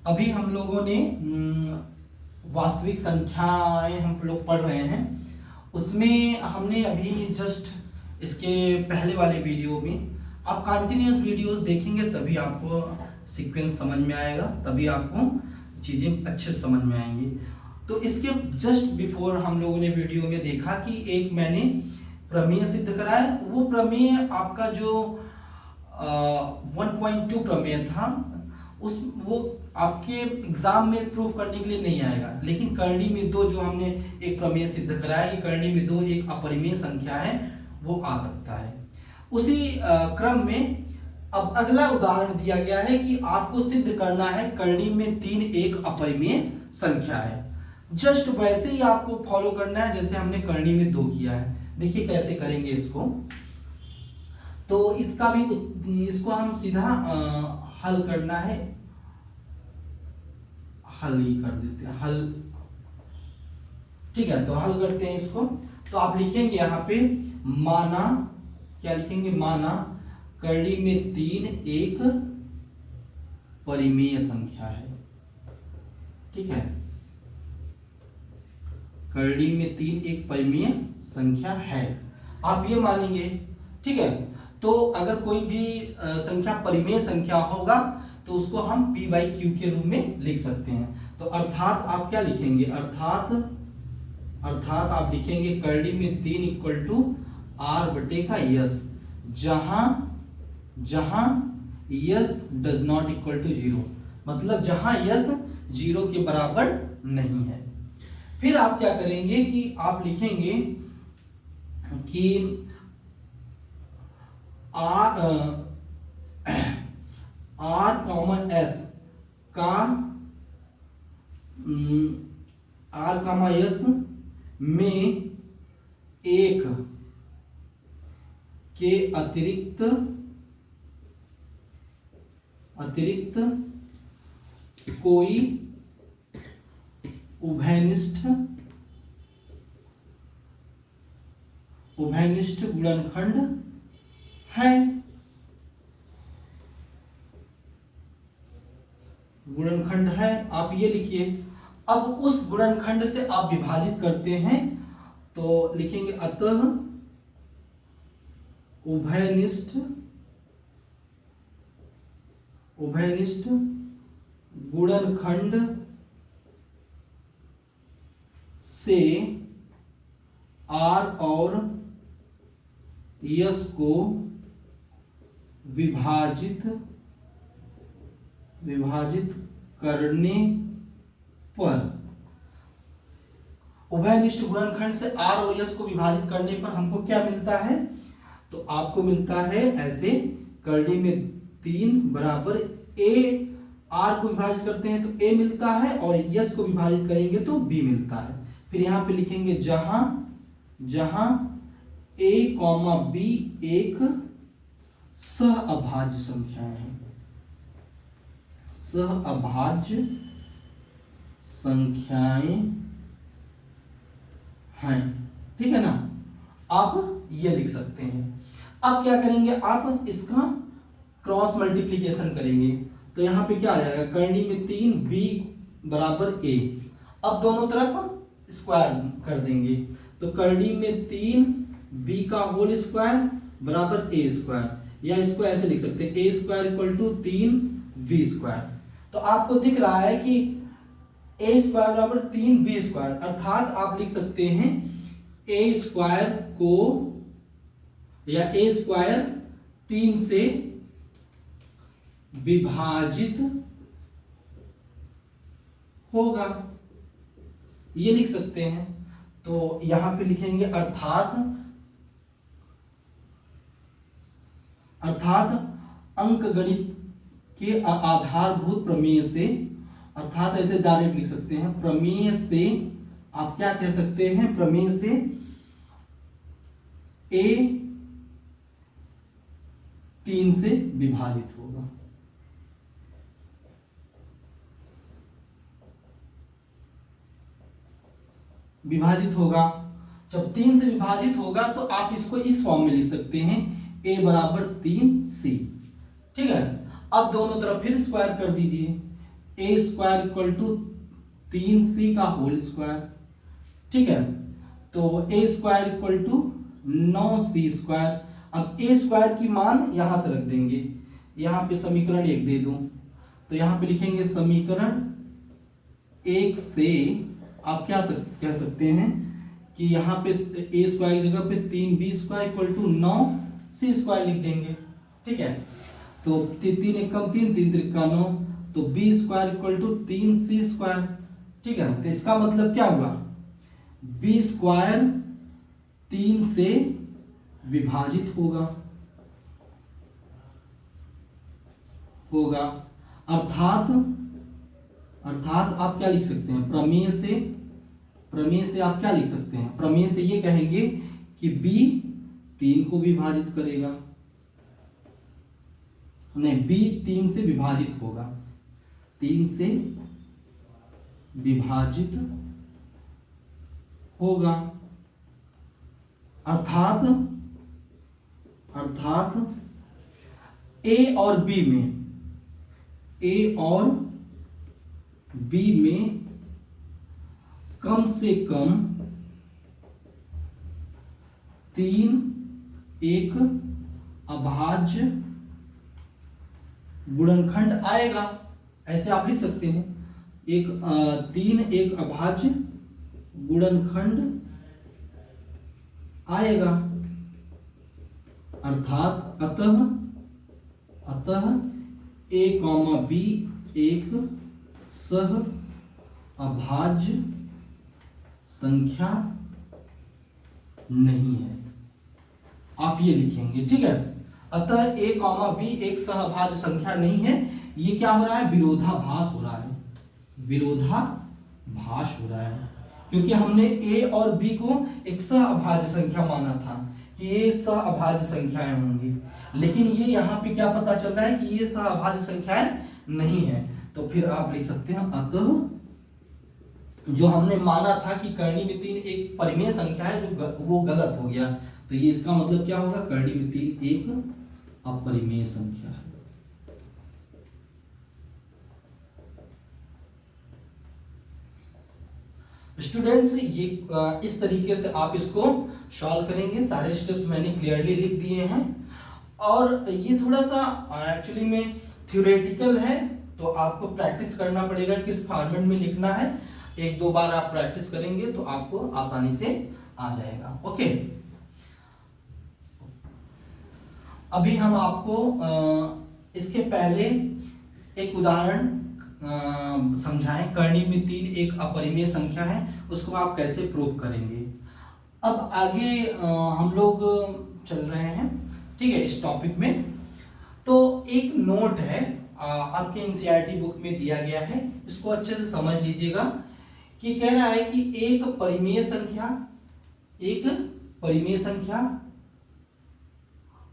अभी हम लोगों ने वास्तविक संख्याएं हम लोग पढ़ रहे हैं। उसमें हमने अभी जस्ट इसके पहले वाले वीडियो में, आप कंटिन्यूअस वीडियोस देखेंगे तभी आपको सीक्वेंस समझ में आएगा, तभी आपको चीज़ें अच्छे से समझ में आएंगी। तो इसके जस्ट बिफोर हम लोगों ने वीडियो में देखा कि एक मैंने प्रमेय सिद्ध कराया। वो प्रमेय आपका जो 1.2 प्रमेय था, वो आपके एग्जाम में प्रूफ करने के लिए नहीं आएगा, लेकिन करणी में दो जो हमने एक प्रमेय सिद्ध कराया कि करणी में दो एक अपरिमेय संख्या है, वो आ सकता है। उसी क्रम में अब अगला उदाहरण दिया गया है कि आपको सिद्ध करना है करणी में 3 एक अपरिमेय संख्या है। जस्ट वैसे ही आपको फॉलो करना है जैसे हमने करणी में 2 किया है। देखिए कैसे करेंगे इसको। तो इसका भी, इसको हम सीधा हल करना है, हल ही कर देते हैं, हल। ठीक है, तो हल करते हैं इसको। तो आप लिखेंगे यहाँ पे माना, क्या लिखेंगे, माना करणी में 3 एक परिमेय संख्या है। ठीक है, करणी में 3 एक परिमेय संख्या है, आप ये मानेंगे। ठीक है, तो अगर कोई भी संख्या परिमेय संख्या होगा तो उसको हम p बाई क्यू के रूप में लिख सकते हैं। तो अर्थात आप क्या लिखेंगे, अर्थात आप लिखेंगे करणी में 3 इक्वल टू आर बटे का यस, जहां yes does not equal to 0, मतलब जहां यस 0 के बराबर नहीं है। फिर आप क्या करेंगे कि आप लिखेंगे कि आर कॉमन एस का आर कॉमा एस में एक के अतिरिक्त कोई उभयनिष्ठ गुणनखंड है। गुणनखंड है, आप ये लिखिए। अब उस गुणनखंड से आप विभाजित करते हैं तो लिखेंगे अतः उभयनिष्ठ गुणनखंड से आर और यस को विभाजित करने पर, उभयनिष्ठ गुणनखंड से आर और यस को विभाजित करने पर हमको क्या मिलता है, तो आपको मिलता है ऐसे, करणी में 3 बराबर ए, आर को विभाजित करते हैं तो ए मिलता है और यस को विभाजित करेंगे तो बी मिलता है। फिर यहां पे लिखेंगे जहां ए कॉमा बी एक सहअभाज्य संख्याएं हैं, सहअभाज्य संख्याएं हैं। ठीक है ना, आप ये लिख सकते हैं। अब क्या करेंगे, आप इसका क्रॉस मल्टीप्लीकेशन करेंगे तो यहां पे क्या आ जाएगा, करणी में 3 बी बराबर ए। अब दोनों तरफ स्क्वायर कर देंगे तो करणी में 3 बी का होल स्क्वायर बराबर ए स्क्वायर, या इसको ऐसे लिख सकते हैं A square equal to 3 B square. तो आपको दिख रहा है कि ए स्क्वायर बराबर 3 बी स्क्वायर, अर्थात आप लिख सकते हैं ए स्क्वायर को, या ए स्क्वायर 3 से विभाजित होगा, ये लिख सकते हैं। तो यहां पे लिखेंगे अर्थात अंकगणित के आधारभूत प्रमेय से, अर्थात ऐसे डायरेक्ट लिख सकते हैं, प्रमेय से आप क्या कह सकते हैं, प्रमेय से ए 3 से विभाजित होगा। विभाजित होगा, जब 3 से विभाजित होगा तो आप इसको इस फॉर्म में लिख सकते हैं a बराबर 3 c। ठीक है, अब दोनों तरफ फिर स्क्वायर कर दीजिए, ए स्क्वायर इक्वल टू 3c का होल स्क्वायर, ठीक है। तो A square equal to 9c square. अब ए स्क्वायर की मान यहां से रख देंगे, यहां पे समीकरण 1 दे दूं तो यहां पे लिखेंगे समीकरण 1 से आप क्या कह सकते हैं कि यहाँ पे ए स्क्वायर की जगह पे 3b square equal to 9c square लिख देंगे, ठीक है। तो 3 एकम 3, 3 त्रिका 9, तो b square equal to 3c square, ठीक है। तो इसका मतलब क्या हुआ, b स्क्वायर 3 से विभाजित होगा अर्थात आप क्या लिख सकते हैं, प्रमेय से आप क्या लिख सकते हैं, प्रमेय से ये कहेंगे कि b 3 को विभाजित करेगा, नहीं b 3 से विभाजित होगा, 3 से विभाजित होगा, अर्थात a और b में कम से कम 3 एक अभाज्य गुणनखंड आएगा, ऐसे आप लिख सकते हैं। 3 एक अभाज्य गुणनखंड आएगा, अर्थात अतः a, b एक सह अभाज्य संख्या नहीं है, आप ये लिखेंगे, ठीक है। अतः a, b एक सह अभाज्य संख्या नहीं है। ये क्या हो रहा है, विरोधाभास हो रहा है, क्योंकि हमने a और b को एक सह अभाज्य संख्या माना था कि ये सह अभाज्य संख्याएं होंगी, लेकिन ये यहाँ पे क्या पता चल रहा है कि ये सह अभाज्य संख्याएं नहीं है। तो फिर आप लिख सकते हैं अतः जो हमने माना था कि कर्णी में 3 एक परिमेय संख्या है, वो गलत हो गया। तो ये इसका मतलब क्या होगा, कर्णी में 3 एक अपरिमेय संख्या है। स्टूडेंट्स ये इस तरीके से आप इसको सॉल्व करेंगे। सारे स्टेप्स मैंने क्लियरली लिख दिए हैं, और ये थोड़ा सा एक्चुअली में थ्योरेटिकल है, तो आपको प्रैक्टिस करना पड़ेगा किस फॉर्मेट में लिखना है। 1-2 बार आप प्रैक्टिस करेंगे तो आपको आसानी से आ जाएगा। ओके, अभी हम आपको इसके पहले एक उदाहरण समझाएं। कर्णी में 3 एक अपरिमेय संख्या है, उसको आप कैसे प्रूफ करेंगे। अब आगे हम लोग चल रहे हैं, ठीक है, इस टॉपिक में। तो एक नोट है आपके एनसीईआरटी बुक में दिया गया है, इसको अच्छे से समझ लीजिएगा कि कह रहा है कि एक परिमेय संख्या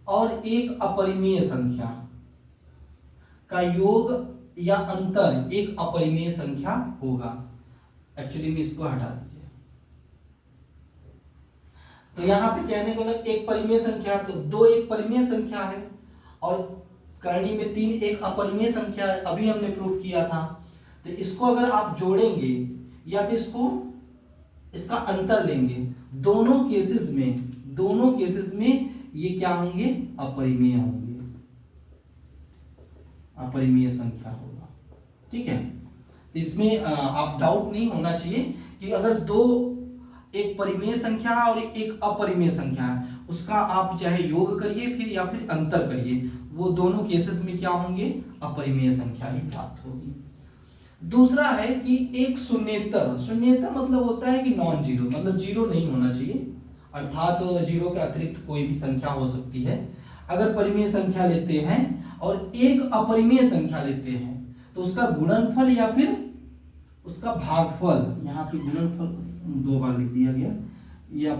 और एक अपरिमेय संख्या का योग या अंतर एक अपरिमेय संख्या होगा। एक्चुअली में इसको हटा दीजिए। तो यहां पे कहने को लग एक परिमेय संख्या, तो 2 एक परिमेय संख्या है और कर्णी में 3 एक अपरिमेय संख्या है, अभी हमने प्रूफ किया था। तो इसको अगर आप जोड़ेंगे या फिर इसका अंतर लेंगे, दोनों केसेस में ये क्या होंगे, अपरिमेय होंगे, अपरिमेय संख्या होगा, ठीक है। तो इसमें आप डाउट नहीं होना चाहिए कि अगर 2 एक परिमेय संख्या और एक अपरिमेय संख्या है, उसका आप चाहे योग करिए फिर या फिर अंतर करिए, वो दोनों केसेस में क्या होंगे, अपरिमेय संख्या ही प्राप्त होगी। दूसरा है कि एक शून्येतर मतलब होता है कि नॉन जीरो, मतलब जीरो नहीं होना चाहिए, अर्थात जीरो के अतिरिक्त कोई भी संख्या हो सकती है। अगर परिमेय संख्या लेते हैं और एक अपरिमेय संख्या लेते हैं तो उसका गुणनफल या फिर उसका भागफल, यहाँ पे गुणनफल 2 बार लिख दिया गया, या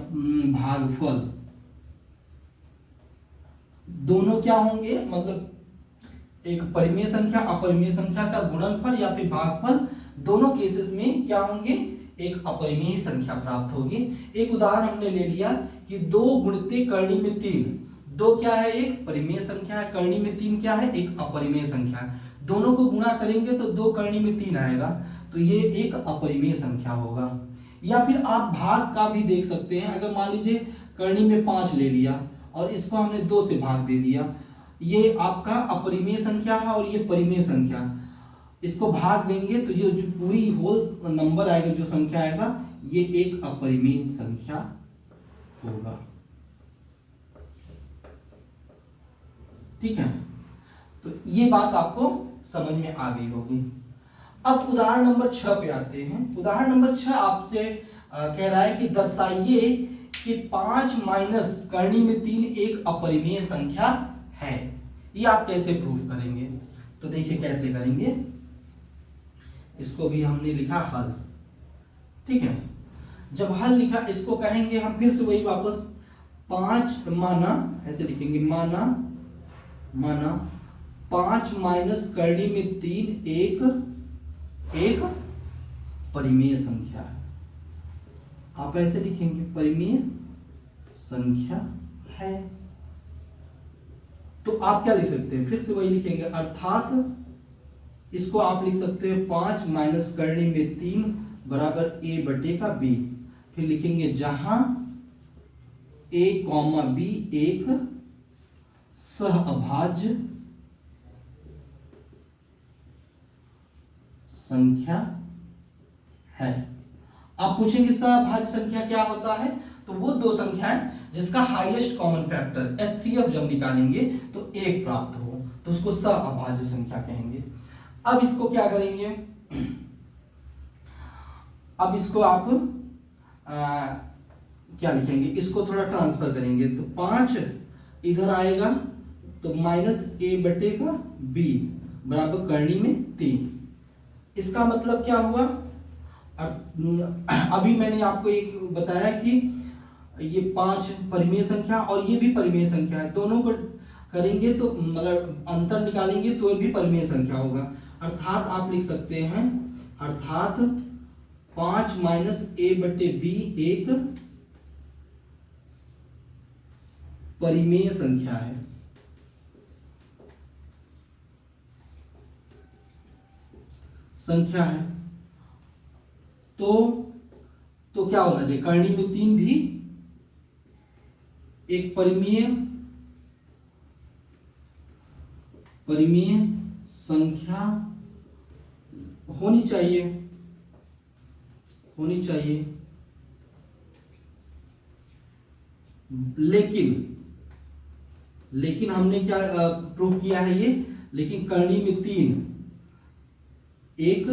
भागफल, दोनों क्या होंगे, मतलब एक परिमेय संख्या अपरिमेय संख्या का गुणनफल या फिर भागफल, दोनों केसेस में क्या होंगे, एक अपरिमेय संख्या प्राप्त होगी। एक उदाहरण हमने ले लिया कि 2 गुणित कर्णी में 3, 2 क्या है, एक परिमेय संख्या है, कर्णी में 3 क्या है, एक अपरिमेय संख्या है। दोनों को गुणा करेंगे तो 2 करनी में 3 आएगा, तो ये एक अपरिमेय संख्या होगा। या फिर आप भाग का भी देख सकते हैं, अगर मान लीजिए करनी में 5 ले लिया और इसको हमने 2 से भाग दे दिया, ये आपका अपरिमेय संख्या है और ये परिमेय संख्या, इसको भाग देंगे तो ये जो पूरी होल नंबर आएगा, जो संख्या आएगा, ये एक अपरिमेय संख्या होगा। ठीक है, तो ये बात आपको समझ में आ गई होगी। अब उदाहरण नंबर 6 पे आते हैं। उदाहरण नंबर 6 आपसे कह रहा है कि दर्शाइए कि 5 माइनस करनी में 3 एक अपरिमेय संख्या है। ये आप कैसे प्रूफ करेंगे? तो देखिए कैसे करेंगे। इसको भी हमने लिखा हल। ठीक है, जब हल लिखा इसको कहेंगे हम फिर से वही वापस 5 माना, ऐसे लिखेंगे माना 5 माइनस करनी में 3 एक परिमेय संख्या है। आप ऐसे लिखेंगे परिमेय संख्या है। तो आप क्या लिख सकते हैं? फिर से वही लिखेंगे, अर्थात इसको आप लिख सकते हैं 5 माइनस करनी में 3 बराबर a बटे का b। फिर लिखेंगे जहां a कॉमा b एक सहअभाज्य संख्या है। आप पूछेंगे सहअभाज्य संख्या क्या होता है? तो वो दो संख्याएं जिसका हाईएस्ट कॉमन फैक्टर HCF जब निकालेंगे तो 1 प्राप्त हो, तो उसको सहअभाज्य संख्या कहेंगे। अब इसको क्या करेंगे? अब इसको आप क्या लिखेंगे? इसको थोड़ा ट्रांसफर करेंगे तो 5 इधर आएगा तो माइनस a बटे का b बराबर करनी में 3। इसका मतलब क्या हुआ? अभी मैंने आपको एक बताया कि ये 5 परिमेय संख्या और ये भी परिमेय संख्या है, दोनों को करेंगे तो मतलब अंतर निकालेंगे तो ये भी परिमेय संख्या होगा। अर्थात आप लिख सकते हैं, अर्थात 5 माइनस a बटे b एक परिमेय संख्या है। तो क्या होना चाहिए? करनी में 3 भी एक परिमेय संख्या होनी चाहिए। लेकिन हमने क्या प्रूव किया है ये? लेकिन करनी में 3 एक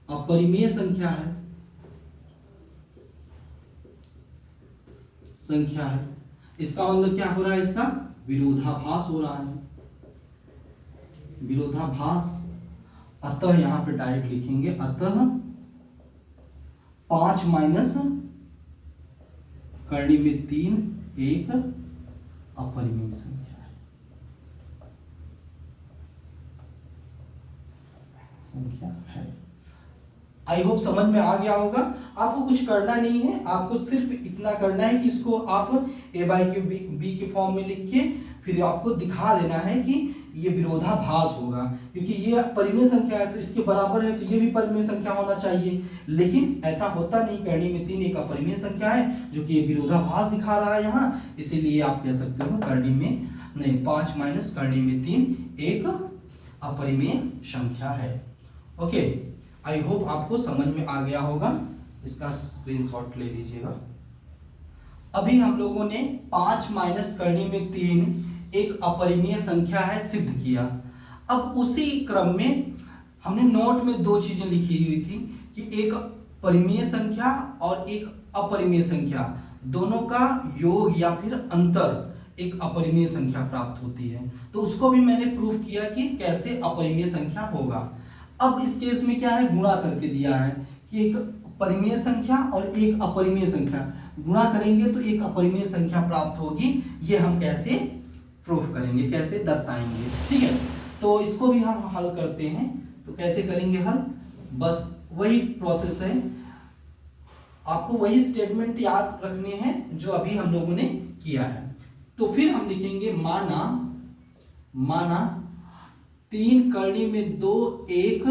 अपरिमेय संख्या है। इसका मतलब क्या हो रहा है? इसका विरोधाभास हो रहा है, विरोधाभास। अतः यहां पे डायरेक्ट लिखेंगे, अतः 5 माइनस करनी में 3 एक अपरिमेय संख्या है। आई होप समझ में आ गया होगा। आपको कुछ करना नहीं है, आपको सिर्फ इतना करना है कि इसको आप a/b के फॉर्म में लिख के फिर आपको दिखा देना है कि ये विरोधाभास होगा, क्योंकि ये परिमेय संख्या है तो इसके बराबर है, तो ये भी परिमेय संख्या होना चाहिए। लेकिन ऐसा होता नहीं, करनी में 3 एक अपरिमेय संख्या है जो कि ये विरोधाभास दिखा रहा है यहाँ, इसीलिए आप कह सकते हो करनी में नहीं 5 माइनस करनी में 3 एक अपरिमेय संख्या है। ओके, आई होप आपको समझ में आ गया होगा। इसका स्क्रीनशॉट ले लीजिएगा। अभी हम लोगों ने 5 माइनस करनी में 3 एक अपरिमेय संख्या है सिद्ध किया। अब उसी क्रम में हमने नोट में 2 चीजें लिखी हुई थी कि एक परिमेय संख्या और एक अपरिमेय संख्या, दोनों का योग या फिर अंतर एक अपरिमेय संख्या प्राप्त होती है। तो उसको भी मैंने प्रूफ किया कि कैसे अपरिमेय संख्या होगा। अब इस केस में क्या है? गुणा करके दिया है कि एक परिमेय संख्या और एक अपरिमेय संख्या गुणा करेंगे तो एक अपरिमेय संख्या प्राप्त होगी। ये हम कैसे प्रूफ करेंगे, कैसे दर्शाएंगे? ठीक है, तो इसको भी हम हल करते हैं। तो कैसे करेंगे हल? बस वही प्रोसेस है, आपको वही स्टेटमेंट याद रखने हैं जो अभी हम लोगों ने किया है। तो फिर हम लिखेंगे माना 3 करनी में 2 एक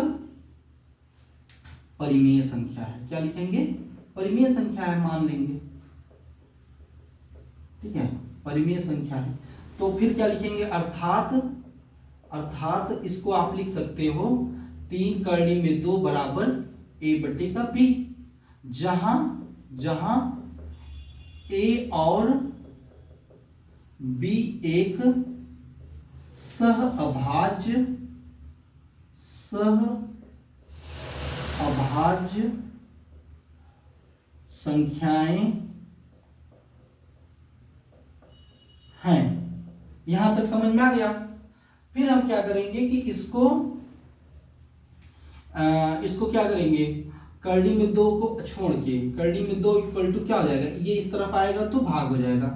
परिमेय संख्या है। क्या लिखेंगे? परिमेय संख्या है, मान लेंगे। ठीक है, परिमेय संख्या है। तो फिर क्या लिखेंगे? अर्थात इसको आप लिख सकते हो 3 करनी में 2 बराबर a बटे का b, जहां a और b एक सह अभाज्य संख्याएं हैं। यहां तक समझ में आ गया? फिर हम क्या करेंगे कि इसको क्या करेंगे? करनी में 2 को छोड़ के, करनी में 2 इक्वल टू क्या हो जाएगा? ये इस तरफ आएगा तो भाग हो जाएगा,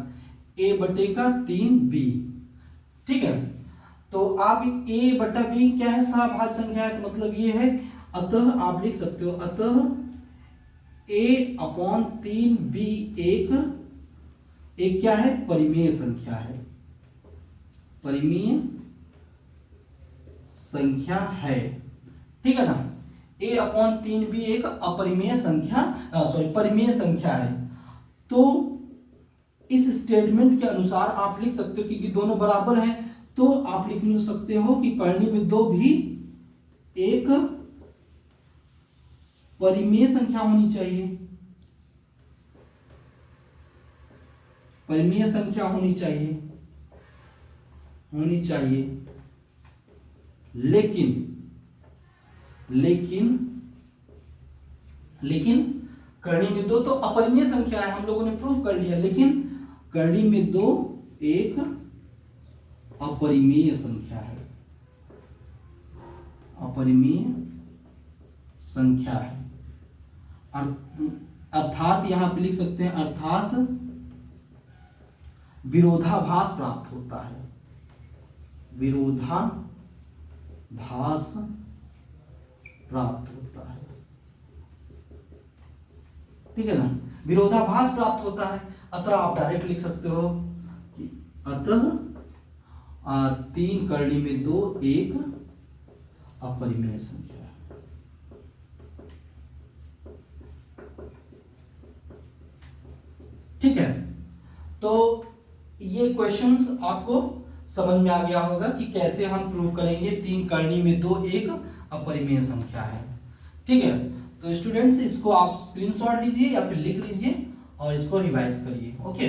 a बटे का 3b। ठीक है, तो आप a बटा b क्या है? सहभाज्य संख्या है, तो मतलब ये है। अतः आप लिख सकते हो, अतः a/3b एक क्या है? परिमेय संख्या है, परिमेय संख्या है। ठीक है ना? a/3b एक अपरिमेय संख्या, परिमेय संख्या है। तो इस स्टेटमेंट के अनुसार आप लिख सकते हो कि दोनों बराबर हैं, तो आप लिख सकते हो कि करनी में 2 भी एक परिमेय संख्या होनी चाहिए, परिमेय संख्या होनी चाहिए। लेकिन करनी में 2 तो अपरिमेय संख्या है, हम लोगों ने प्रूफ कर लिया। लेकिन करनी में 2 एक अपरिमेय संख्या है, अपरिमेय संख्या है। अर्थात यहां पे लिख सकते हैं, अर्थात विरोधाभास प्राप्त होता है, विरोधाभास प्राप्त होता है। ठीक है ना? विरोधाभास प्राप्त होता है। अतः आप डायरेक्ट लिख सकते हो कि अतः 3 करनी में 2 एक अपरिमेय संख्या है। ठीक है, तो ये क्वेश्चंस आपको समझ में आ गया होगा कि कैसे हम प्रूव करेंगे 3 करनी में 2 एक अपरिमेय संख्या है। ठीक है, तो स्टूडेंट्स इसको आप स्क्रीनशॉट लीजिए या फिर लिख लीजिए और इसको रिवाइज करिए। ओके।